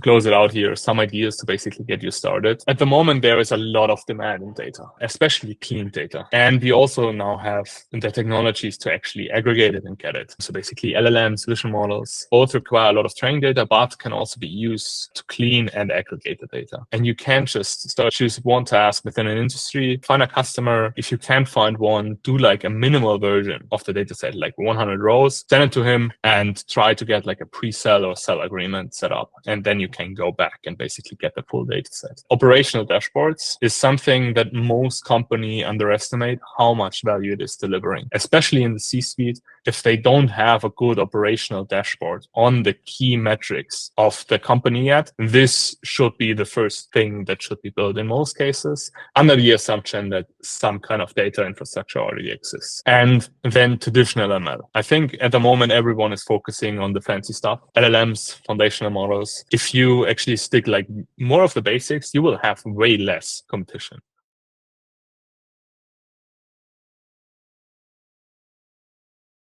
close it out here, some ideas to basically get you started. At the moment, there is a lot of demand in data, especially clean data. And we also now have the technologies to actually aggregate it and get it. So basically LLMs, vision models, both require a lot of training data, but can also be used to clean and aggregate the data. And you can just start choose one task within an industry, find a customer. If you can't find one, do like a minimal version of the data set, like 100 rows, send it to him and try to get like a pre-sell or sell agreement set up. And then you can go back and basically get the full data set. Operational dashboards is something that most companies underestimate how much value it is delivering, especially in the C-suite. If they don't have a good operational dashboard on the key metrics of the company yet, this should be the first thing that should be built in most cases, under the assumption that some kind of data infrastructure already exists. And then traditional ML. I think at the moment, everyone is focusing on the fancy stuff, LLMs, foundational models. If you actually stick like more of the basics, you will have way less competition.